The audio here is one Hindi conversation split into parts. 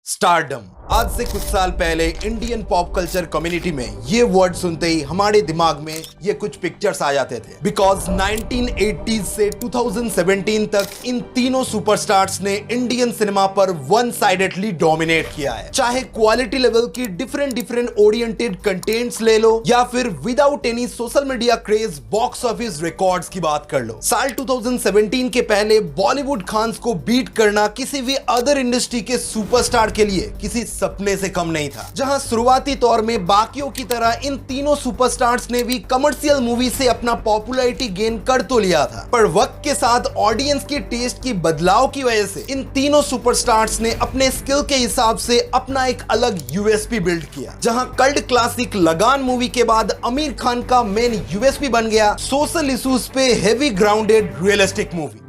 स्टारडम। आज से कुछ साल पहले इंडियन पॉप कल्चर कम्युनिटी में ये वर्ड सुनते ही हमारे दिमाग में ये कुछ पिक्चर्स आ जाते थे। बिकॉज 1980s से 2017 तक इन तीनों सुपरस्टार्स ने इंडियन सिनेमा पर वन साइडेडली डोमिनेट किया है। चाहे क्वालिटी लेवल की डिफरेंट ओरिएंटेड कंटेंट्स ले लो या फिर without any social media craze box office records की बात कर लो। साल 2017 के पहले बॉलीवुड खान्स को बीट करना किसी भी अदर इंडस्ट्री के सुपरस्टार के लिए किसी सपने से कम नहीं था। जहां शुरुआती तौर में बाकियों की तरह इन तीनों सुपरस्टार्स ने भी कमर्शियल मूवी से अपना पॉपुलैरिटी गेन कर तो लिया था, पर वक्त के साथ ऑडियंस की टेस्ट की बदलाव की वजह से इन तीनों सुपरस्टार्स ने अपने स्किल के हिसाब से अपना एक अलग यूएसपी बिल्ड किया। जहां कल्ट क्लासिक लगान मूवी के बाद आमिर खान का मेन यूएसपी बन गया सोशल इश्यूज पे हेवी ग्राउंडेड रियलिस्टिक मूवी।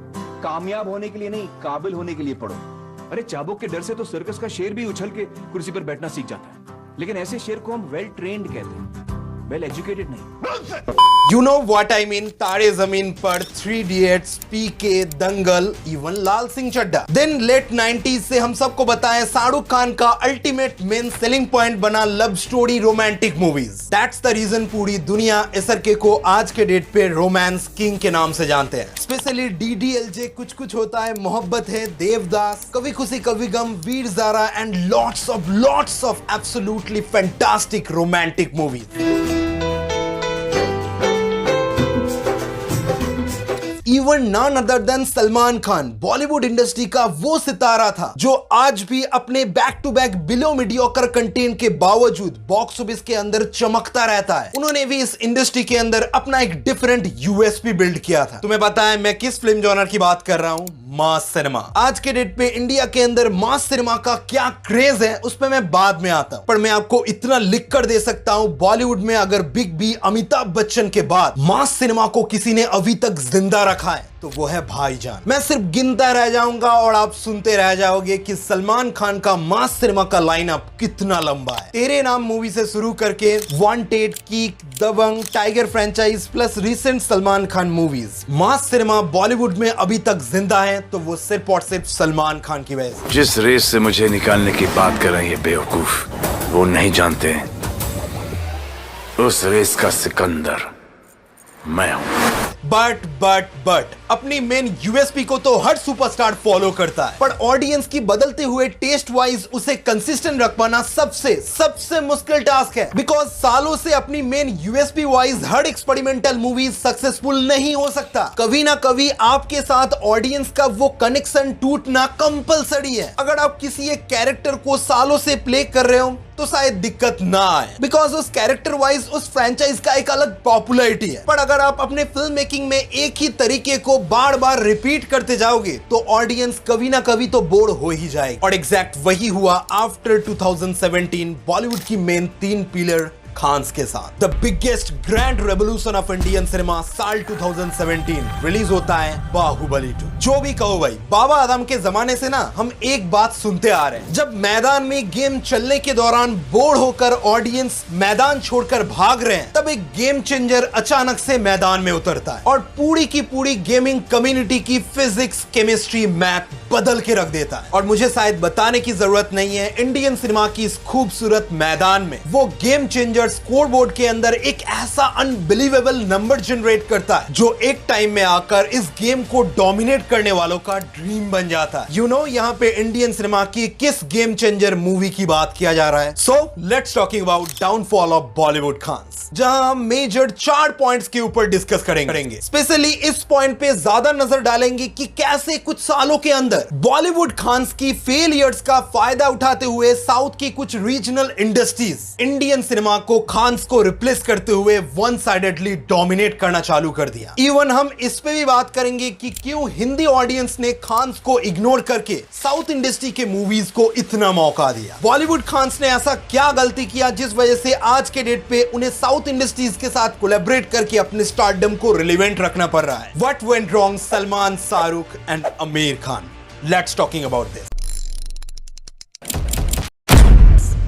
कामयाब होने के लिए नहीं, काबिल होने के लिए पढ़ो। अरे चाबुक के डर से तो सर्कस का शेर भी उछल के कुर्सी पर बैठना सीख जाता है, लेकिन ऐसे शेर को हम वेल ट्रेन्ड कहते हैं, वेल एजुकेटेड नहीं। You know what I mean? तारे जमीन पर, 3 Idiots, PK, Dangal, even Lal Singh Chaddha. Then late 90s से हम सबको बताएं शाहरुख खान का अल्टीमेट मेन सेलिंग पॉइंट बना love story romantic movies. That's the reason पूरी दुनिया SRK को आज के डेट पे रोमांस किंग के नाम से जानते हैं। स्पेशली DDLJ, कुछ कुछ होता है, मोहब्बत है, Devdas, Kabhi Khushi Kabhi Gham, Veer Zaara and lots of absolutely fantastic romantic movies. Even none other than Salman Khan Bollywood industry का वो सितारा था जो आज भी अपने back to back below mediocre content के बावजूद बॉक्स ऑफिस के अंदर चमकता रहता है। उन्होंने भी इस इंडस्ट्री के अंदर अपना एक डिफरेंट यूएसपी बिल्ड किया था। तुम्हें पता है मैं किस फिल्म जॉनर की बात कर रहा हूं? मास सिनेमा। आज के डेट पे इंडिया के अंदर मास सिनेमा का क्या क्रेज है उस पर मैं बाद में आता हूं, पर मैं आपको इतना लिख कर दे सकता हूं, बॉलीवुड में अगर बिग बी अमिताभ बच्चन के बाद मास सिनेमा को किसी ने अभी तक जिंदा रखा है तो वो है भाईजान। मैं सिर्फ गिनता रह जाऊंगा और आप सुनते रह जाओगे कि सलमान खान का मास सिनेमा का लाइनअप कितना लंबा है। तेरे नाम मूवी से शुरू करके Wanted, Kick, Dabangg, Tiger franchise plus recent Salman Khan movies. Mass cinema Bollywood में अभी तक जिंदा है तो वो सिर्फ और सिर्फ सलमान खान की वजह से। जिस रेस से मुझे निकालने की बात कर रहे हैं ये बेवकूफ, वो नहीं जानते उस रेस का सिकंदर मैं हूं। बट अपनी मेन यूएसपी को तो हर सुपरस्टार फॉलो करता है, पर ऑडियंस की बदलते हुए टेस्ट वाइज उसे कंसिस्टेंट रख पाना सबसे मुश्किल टास्क है। बिकॉज सालों से अपनी मेन यूएसपी वाइज हर एक्सपेरिमेंटल मूवी सक्सेसफुल नहीं हो सकता। कभी ना कभी आपके साथ ऑडियंस का वो कनेक्शन टूटना कंपलसरी है। अगर आप किसी एक कैरेक्टर को सालों से प्ले कर रहे हो तो शायद दिक्कत ना आए, बिकॉज उस कैरेक्टर वाइज उस फ्रेंचाइज का एक अलग पॉपुलैरिटी है। पर अगर आप अपने फिल्म मेकिंग में एक ही तरीके को बार बार रिपीट करते जाओगे तो ऑडियंस कभी ना कभी तो बोर हो ही जाएगी। और एग्जैक्ट वही हुआ आफ्टर 2017 बॉलीवुड की मेन 3 पिलर खान्स के साथ। The biggest grand revolution of Indian cinema साल 2017 रिलीज होता है बाहुबली 2। जो भी कहो भाई, बाबा आदम के जमाने से ना हम एक बात सुनते आ रहे हैं, जब मैदान में गेम चलने के दौरान बोर होकर ऑडियंस मैदान छोड़कर भाग रहे हैं तब एक गेम चेंजर अचानक से मैदान में उतरता है और पूरी की पूरी गेमिंग कम्युनिटी की फिजिक्स, केमिस्ट्री, मैथ बदल के रख देता है। और मुझे शायद बताने की जरूरत नहीं है, इंडियन सिनेमा की इस खूबसूरत मैदान में वो गेम चेंजर स्कोरबोर्ड के अंदर एक ऐसा अनबिलीवेबल नंबर जनरेट करता है जो एक टाइम में आकर इस गेम को डोमिनेट करने वालों का ड्रीम बन जाता है। यू नो यहाँ पे इंडियन सिनेमा की किस गेम चेंजर मूवी की बात किया जा रहा है? So let's talking about downfall of Bollywood Khans, जहां हम मेजर 4 पॉइंट्स के ऊपर डिस्कस करेंगे। स्पेशली इस पॉइंट पे ज्यादा नजर डालेंगे कि कैसे कुछ सालों के अंदर बॉलीवुड खान्स की फेलियर्स का फायदा उठाते हुए साउथ की कुछ रीजनल इंडस्ट्रीज इंडियन सिनेमा को खान्स को रिप्लेस करते हुए वन साइडेडली डोमिनेट करना चालू कर दिया। इवन हम इस पे भी बात करेंगे कि क्यों हिंदी ऑडियंस ने खान्स को इग्नोर करके साउथ इंडस्ट्री के मूवीज को इतना मौका दिया। बॉलीवुड खान्स ने ऐसा क्या गलती किया जिस वजह से आज के डेट पे उन्हें साउथ इंडस्ट्रीज के साथ कोलैबोरेट करके अपने स्टारडम को रिलेवेंट रखना पड़ रहा है? What went wrong Salman, Shahrukh and Aamir Khan? Let's talking about this.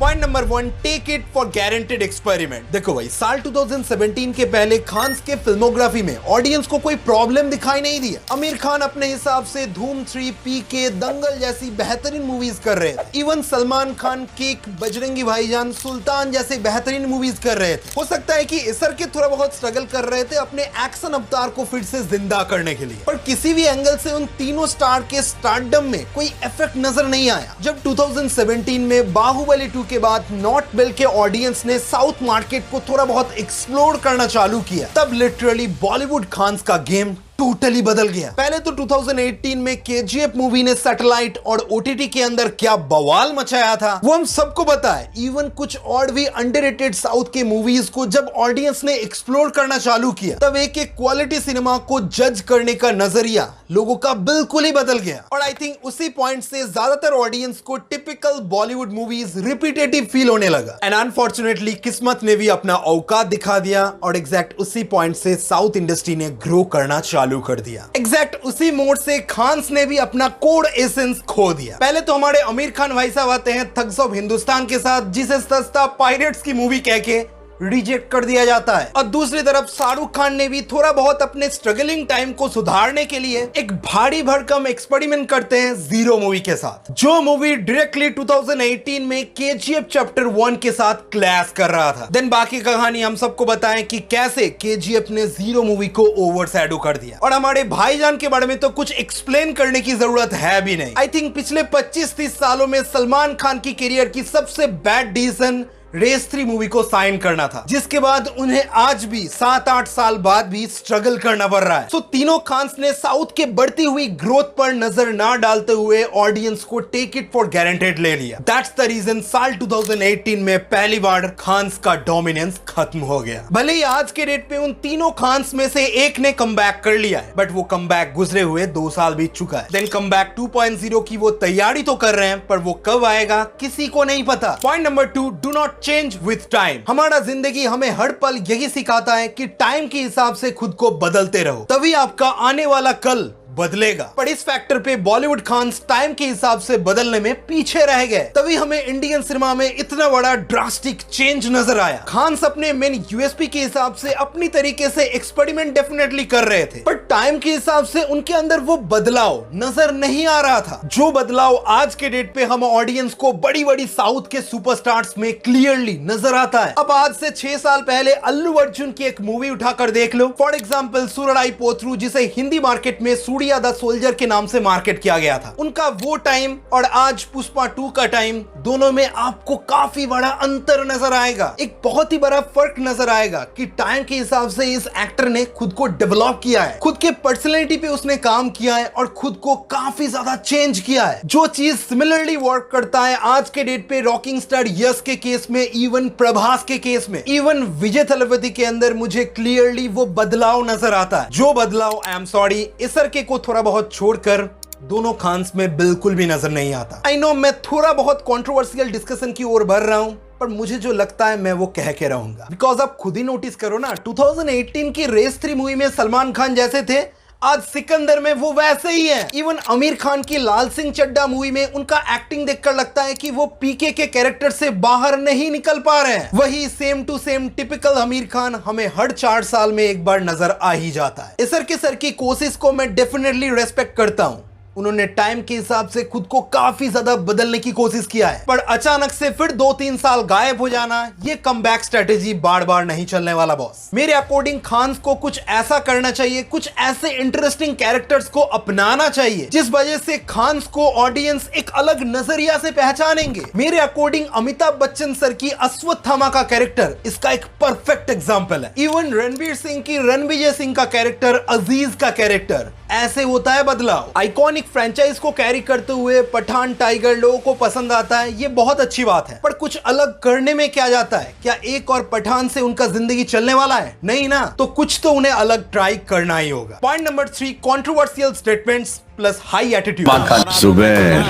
Point number 1, take it for guaranteed experiment. देखो भाई, साल 2017 के पहले खान के फिल्मोग्राफी में ऑडियंस को कोई प्रॉब्लम दिखाई नहीं दिया। आमिर खान अपने हिसाब से धूम 3, पीके, दंगल जैसी बेहतरीन मूवीज कर रहे थे। इवन सलमान खान किक, बजरंगी भाईजान, सुल्तान जैसे बेहतरीन मूवीज कर रहे थे। हो सकता है कि इसर के थोड़ा बहुत स्ट्रगल कर रहे थे अपने एक्शन अवतार को फिर से जिंदा करने के लिए, पर किसी भी एंगल से उन तीनों स्टार के स्टारडम में कोई इफेक्ट नजर नहीं आया। जब 2017 में बाहुबली 2 के बाद नॉर्थ बेल्ट के ऑडियंस ने साउथ मार्केट को थोड़ा बहुत एक्सप्लोर करना चालू किया, तब लिटरली बॉलीवुड खान्स का गेम टोटली बदल गया। पहले तो 2018 में केजीएफ मूवी ने सैटेलाइट और ओटीटी के अंदर क्या बवाल मचाया था वो हम सबको पता है। इवन कुछ और भी अंडररेटेड साउथ के मूवीज को जब ऑडियंस ने एक्सप्लोर करना चालू किया, तब एक क्वालिटी सिनेमा को जज करने का नजरिया लोगों का बिल्कुल ही बदल गया। और आई थिंक उसी पॉइंट से ज्यादातर ऑडियंस को typical Bollywood movies repetitive feel होने लगा। एंड अनफॉर्चुनेटली किस्मत ने भी अपना औकात दिखा दिया और एग्जैक्ट उसी पॉइंट से साउथ इंडस्ट्री ने ग्रो करना चालू कर दिया। एग्जैक्ट उसी मोड से खान्स ने भी अपना कोड एसेंस खो दिया। पहले तो हमारे आमिर खान भाई साहब आते हैं थग्स ऑफ हिंदुस्तान के साथ, जिसे सस्ता पायरेट्स की मूवी कह के रिजेक्ट कर दिया जाता है। और दूसरी तरफ शाहरुख खान ने भी थोड़ा बहुत अपने स्ट्रगलिंग टाइम को सुधारने के लिए एक भारी भरकम एक्सपेरिमेंट करते हैं जीरो मूवी के साथ, जो मूवी डायरेक्टली 2018 में केजीएफ चैप्टर 1 के साथ क्लैश कर रहा था। देन बाकी कहानी हम सबको बताएं कि कैसे केजीएफ ने जीरो मूवी को ओवरशैडो कर दिया। और हमारे भाईजान के बारे में तो कुछ एक्सप्लेन करने की जरूरत है भी नहीं। आई थिंक पिछले 25-30 सालों में सलमान खान की करियर की सबसे बैड डिसीजन रेस 3 मूवी को साइन करना था, जिसके बाद उन्हें आज भी 7-8 साल बाद भी स्ट्रगल करना पड़ रहा है। सो तीनों खान्स ने साउथ के बढ़ती हुई ग्रोथ पर नजर ना डालते हुए ऑडियंस को टेक इट फॉर गारंटेड ले लिया। दैट्स द रीजन साल 2018 में पहली बार खान्स का डोमिनेंस खत्म हो गया। भले ही आज के डेट पे उन तीनों खान्स में से एक ने कमबैक कर लिया है, बट वो कमबैक गुजरे हुए 2 साल बीत चुका है। देन कमबैक 2.0 की वो तैयारी तो कर रहे हैं, पर वो कब आएगा किसी को नहीं पता। Point number 2, do not change with time. हमारा जिंदगी हमें हर पल यही सिखाता है कि टाइम के हिसाब से खुद को बदलते रहो, तभी आपका आने वाला कल बदलेगा। पर इस फैक्टर पे बॉलीवुड खान्स टाइम के हिसाब से बदलने में पीछे रह गए, तभी हमें इंडियन सिनेमा में इतना बड़ा ड्रास्टिक चेंज नजर आया। खान्स अपने मेन यूएसपी के हिसाब से अपनी तरीके से एक्सपेरिमेंट डेफिनेटली कर रहे थे, पर टाइम के हिसाब से उनके अंदर वो बदलाव नजर नहीं आ रहा था, जो बदलाव आज के डेट पे हम ऑडियंस को बड़ी बड़ी साउथ के सुपरस्टार्स में क्लियरली नजर आता है। अब आज से 6 साल पहले अल्लू अर्जुन की एक मूवी उठाकर देख लो, फॉर एग्जाम्पल सूरडाई पोथरू, जिसे हिंदी मार्केट में सूर्या द सोल्जर के नाम से मार्केट किया गया था। उनका वो टाइम और आज पुष्पा 2 का टाइम, दोनों में आपको काफी बड़ा अंतर नजर आएगा। एक बहुत ही बड़ा फर्क नजर आएगा कि टाइम के हिसाब से इस एक्टर ने खुद को डेवलप किया है, खुद के पर्सनैलिटी पे उसने काम किया है और खुद को काफी ज्यादा चेंज किया है। जो चीज सिमिलरली वर्क करता है आज के डेट पे रॉकिंग स्टार यश के केस में, इवन प्रभास के केस में, इवन विजय थलपति के अंदर मुझे क्लियरली वो बदलाव नजर आता है। जो बदलाव आई एम सॉरी इसर के को थोड़ा बहुत छोड़कर दोनों खान्स में बिल्कुल भी नजर नहीं आता। आई नो मैं थोड़ा बहुत कंट्रोवर्शियल डिस्कशन की ओर बढ़ रहा हूं, पर मुझे जो लगता है मैं वो कह के रहूंगा। बिकॉज आप खुद ही नोटिस करो ना, 2018 की रेस 3 मूवी में सलमान खान जैसे थे, आज सिकंदर में वो वैसे ही है। इवन आमिर खान की लाल सिंह चड्ढा मूवी में उनका एक्टिंग देखकर लगता है कि वो पीके के कैरेक्टर से बाहर नहीं निकल पा रहे हैं। वही same to same typical Aamir Khan हमें हर 4 साल में एक बार नजर आ ही जाता है। इसर के सर की कोशिश को मैं डेफिनेटली रेस्पेक्ट करता हूं। उन्होंने टाइम के हिसाब से खुद को काफी ज्यादा बदलने की कोशिश किया है, पर अचानक से फिर 2-3 साल गायब हो जाना, ये कमबैक स्ट्रेटेजी बार बार नहीं चलने वाला बॉस। मेरे अकॉर्डिंग खान्स को कुछ ऐसा करना चाहिए, कुछ ऐसे इंटरेस्टिंग कैरेक्टर्स को अपनाना चाहिए जिस वजह से खान्स को ऑडियंस एक अलग नजरिया से पहचानेंगे। मेरे अकॉर्डिंग अमिताभ बच्चन सर की अश्वत्थामा का कैरेक्टर इसका एक परफेक्ट एग्जाम्पल है। इवन रणवीर सिंह की रणविजय सिंह का कैरेक्टर, अजीज का कैरेक्टर, ऐसे होता है बदलाव। आइकॉनिक फ्रेंचाइज को कैरी करते हुए पठान टाइगर लोगों को पसंद आता है, ये बहुत अच्छी बात है, पर कुछ अलग करने में क्या जाता है? क्या एक और पठान से उनका जिंदगी चलने वाला है? नहीं ना, तो कुछ तो उन्हें अलग ट्राई करना ही होगा। Point number 3, controversial statements plus high attitude. सुबह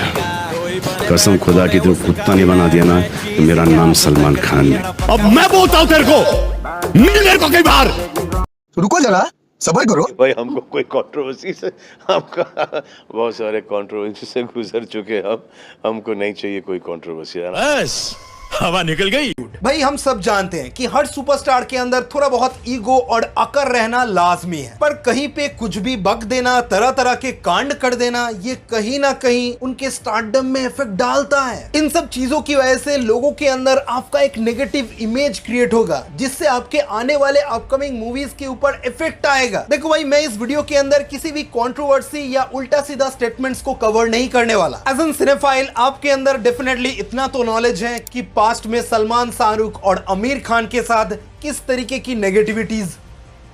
कसम खुदा की, तू कुत्ता नहीं बना दिया ना तो मेरा नाम सलमान खान है। अब मैं बोलता हूं तेरे को, मिल मेरे को कई बार। रुको जरा, सब्र करो भाई। हमको कोई कंट्रोवर्सी से, हमका बहुत सारे कंट्रोवर्सी से गुजर चुके हम, हमको नहीं चाहिए कोई कंट्रोवर्सी। बस हवा निकल गई। भाई हम सब जानते हैं कि हर सुपरस्टार के अंदर थोड़ा बहुत ईगो और अकर रहना लाजमी है, पर कहीं पे कुछ भी बक देना, तरह तरह के कांड कर देना, ये कहीं ना कहीं उनके स्टारडम में इफेक्ट डालता है। इन सब चीजों की वजह से लोगों के अंदर आपका एक नेगेटिव इमेज क्रिएट होगा, जिससे आपके आने वाले अपकमिंग मूवीज के ऊपर इफेक्ट आएगा। देखो भाई, मैं इस वीडियो के अंदर किसी भी कंट्रोवर्सी या उल्टा सीधा स्टेटमेंट्स को कवर नहीं करने वाला। एज एन सिनेफाइल आपके अंदर डेफिनेटली इतना तो नॉलेज है कि पास्ट में सलमान, शाहरुख और आमिर खान के साथ किस तरीके की नेगेटिविटीज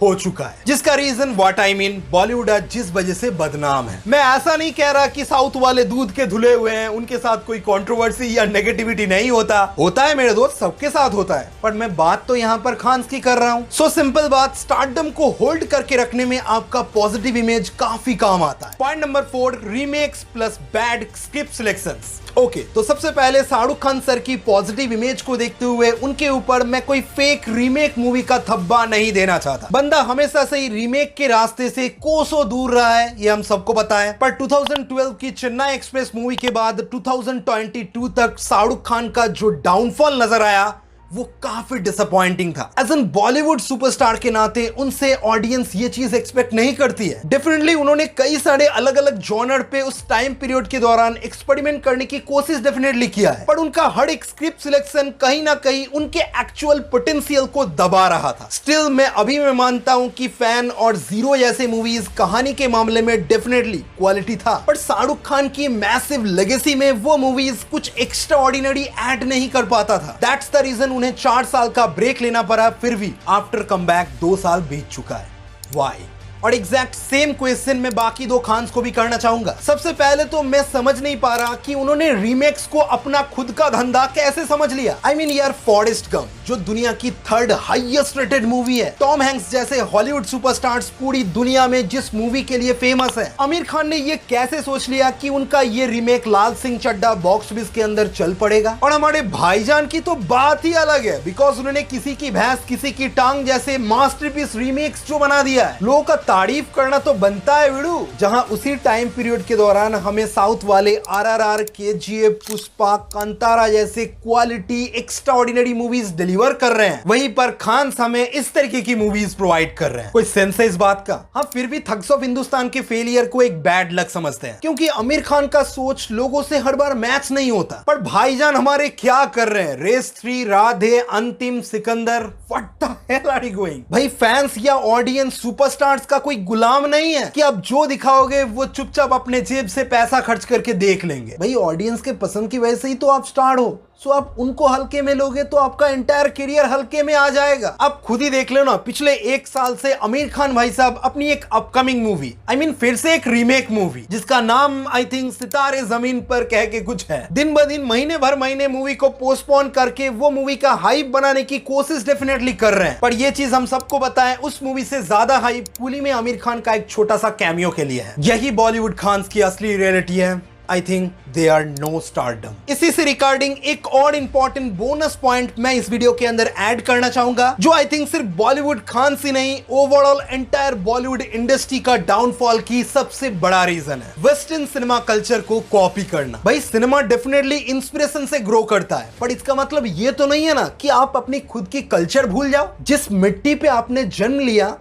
हो चुका है, जिसका reason what I mean Bollywood आज जिस वजह से बदनाम है। मैं ऐसा नहीं कह रहा कि साउथ वाले दूध के धुले हुए हैं, उनके साथ कोई कंट्रोवर्सी या नेगेटिविटी नहीं होता है मेरे दोस्त, सबके साथ होता है, पर मैं बात तो यहाँ पर खान्स की कर रहा हूँ। सो सिंपल बात, स्टारडम को होल्ड करके रखने में आपका पॉजिटिव इमेज काफी काम आता है। Point number 4, remakes plus bad script selections. Okay, तो सबसे पहले शाहरुख खान सर की पॉजिटिव इमेज को देखते हुए उनके ऊपर मैं कोई फेक रीमेक मूवी का थब्बा नहीं देना चाहता। बंदा हमेशा से ही रीमेक के रास्ते से कोसों दूर रहा है, ये हम सबको पता है, पर 2012 की चेन्नई एक्सप्रेस मूवी के बाद 2022 तक शाहरुख खान का जो डाउनफॉल नजर आया वो काफी डिसअपॉइंटिंग था। एज एन बॉलीवुड सुपरस्टार के नाते उनसे ऑडियंस ये चीज एक्सपेक्ट नहीं करती है। डेफिनेटली उन्होंने कई सारे अलग अलग जॉनर पे उस टाइम पीरियड के दौरान एक्सपेरिमेंट करने की कोशिश डेफिनेटली किया है, पर उनका हर एक स्क्रिप्ट सिलेक्शन कहीं ना कहीं उनके एक्चुअल पोटेंशियल को दबा रहा था। स्टिल मैं मानता हूं कि फैन और जीरो जैसे मूवीज कहानी के मामले में डेफिनेटली क्वालिटी था, पर शाहरुख खान की मैसिव लेगेसी में वो मूवीज कुछ एक्स्ट्रा ऑर्डिनरी ऐड नहीं कर पाता था। दैट्स द रीजन उन्हें 4 साल का ब्रेक लेना पड़ा, फिर भी आफ्टर कमबैक 2 साल बीत चुका है। व्हाई? और एग्जैक्ट सेम क्वेश्चन मैं बाकी 2 खान्स को भी करना चाहूंगा। सबसे पहले तो मैं समझ नहीं पा रहा कि उन्होंने रीमेक्स को अपना खुद का धंधा कैसे समझ लिया। आई मीन यार, फॉरेस्ट गंप जो दुनिया की 3rd हाईएस्ट रेटेड मूवी है, टॉम हैंक्स जैसे हॉलीवुड सुपरस्टार्स पूरी दुनिया में जिस मूवी के लिए फेमस है, आमिर खान ने ये कैसे सोच लिया कि उनका ये रीमेक लाल सिंह चड्ढा बॉक्स ऑफिस के अंदर चल पड़ेगा। और हमारे भाईजान की तो बात ही अलग है, बिकॉज उन्होंने किसी की भैंस किसी की टांग जैसे मास्टरपीस रीमेक्स जो बना दिया है, लोगों का तारीफ करना तो बनता है विडू। जहां उसी टाइम पीरियड के दौरान हमें साउथ वाले RRR, KGF, पुष्पा, कांतारा जैसे क्वालिटी एक्स्ट्राऑर्डिनरी मूवीज डिलीवर कर रहे हैं, वहीं पर खान हमें इस तरीके की मूवीज प्रोवाइड कर रहे हैं। कोई सेंस है इस बात का? हाँ, फिर भी थग्स ऑफ हिंदुस्तान के फेलियर को एक बैड लक समझते हैं, क्योंकि आमिर खान का सोच लोगों से हर बार मैच नहीं होता। पर भाईजान हमारे क्या कर रहे हैं? Race 3, Radhe, Antim, Sikandar, what the hell are you going? भाई फैंस या ऑडियंस सुपरस्टार्स का कोई गुलाम नहीं है कि आप जो दिखाओगे वो चुपचाप अपने जेब से पैसा खर्च करके देख लेंगे। भाई ऑडियंस के पसंद की वजह से ही तो आप स्टार हो, सो आप उनको हल्के में लोगे तो आपका एंटायर करियर हल्के में आ जाएगा। आप खुद ही देख लो ना, पिछले 1 साल से आमिर खान भाई साहब अपनी एक अपकमिंग मूवी, आई मीन फिर से एक रीमेक मूवी जिसका नाम आई थिंक सितारे जमीन पर कह के कुछ है, दिन ब दिन महीने मूवी को पोस्टपोन करके वो मूवी का हाइप बनाने की कोशिश डेफिनेटली कर रहे हैं। पर ये चीज हम सबको पता है, उस मूवी से ज्यादा हाइप कूली में आमिर खान का एक छोटा सा कैमियो के लिए है। यही बॉलीवुड खान्स की असली रियलिटी है। I think they are no stardom. इसी से रिगार्डिंग एक और इंपॉर्टेंट बोनस पॉइंट मैं इस वीडियो के अंदर ऐड करना चाहूंगा, जो आई थिंक सिर्फ बॉलीवुड खान्स ही नहीं, ओवरऑल एंटायर बॉलीवुड इंडस्ट्री का डाउनफॉल की सबसे बड़ा रीजन है वेस्टर्न सिनेमा कल्चर को कॉपी करना। भाई सिनेमा डेफिनेटली इंस्पिरेशन से ग्रो करता है, पर इसका मतलब ये तो नहीं है ना कि आप अपनी खुद की कल्चर भूल जाओ। जिस मिट्टी पे आपने जन्म लिया,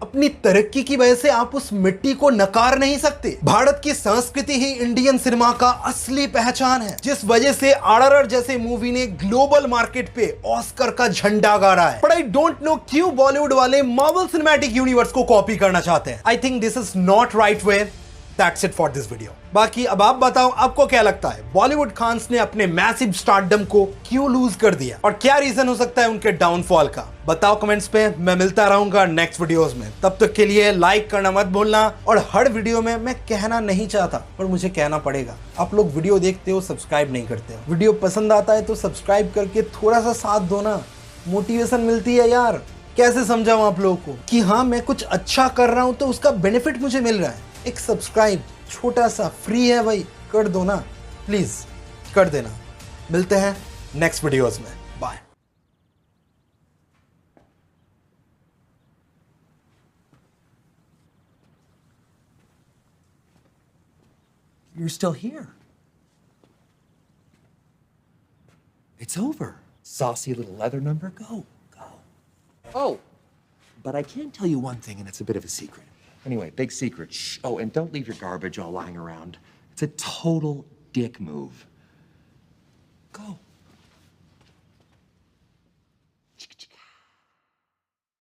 अपनी तरक्की की वजह से आप उस मिट्टी को नकार नहीं सकते। भारत की संस्कृति ही इंडियन सिनेमा का असली पहचान है, जिस वजह से RRR जैसे मूवी ने ग्लोबल मार्केट पे ऑस्कर का झंडा गाड़ा है। बट आई डोंट नो क्यों बॉलीवुड वाले मार्वल सिनेमैटिक यूनिवर्स को कॉपी करना चाहते हैं। I think this is not right way. That's it for this video. बाकी अब आप बताओ, आपको क्या लगता है बॉलीवुड खान्स ने अपने मैसिव स्टारडम को क्यों लूज कर दिया, और क्या रीजन हो सकता है उनके डाउनफॉल का? बताओ कमेंट्स पे। मैं मिलता रहूंगा नेक्स्ट वीडियोस में, तब तक के लिए लाइक करना मत भूलना। और हर वीडियो में मैं कहना नहीं चाहता, पर मुझे कहना पड़ेगा, आप लोग वीडियो देखते हो, सब्सक्राइब नहीं करते हो। वीडियो पसंद आता है तो सब्सक्राइब करके थोड़ा सा साथ दो ना, मोटिवेशन मिलती है यार। कैसे समझाऊं आप लोगों को कि हाँ मैं कुछ अच्छा कर रहा हूं तो उसका बेनिफिट मुझे मिल रहा है। एक सब्सक्राइब छोटा सा फ्री है भाई, कर दो ना प्लीज, कर देना। मिलते हैं नेक्स्ट वीडियोस में, bye. You're still here. It's It's over. Saucy little leather number. Go. Oh, but I can tell you one thing, and it's a bit of a secret. Anyway, big secret. Shh. Oh, and don't leave your garbage all lying around. It's a total dick move. Go.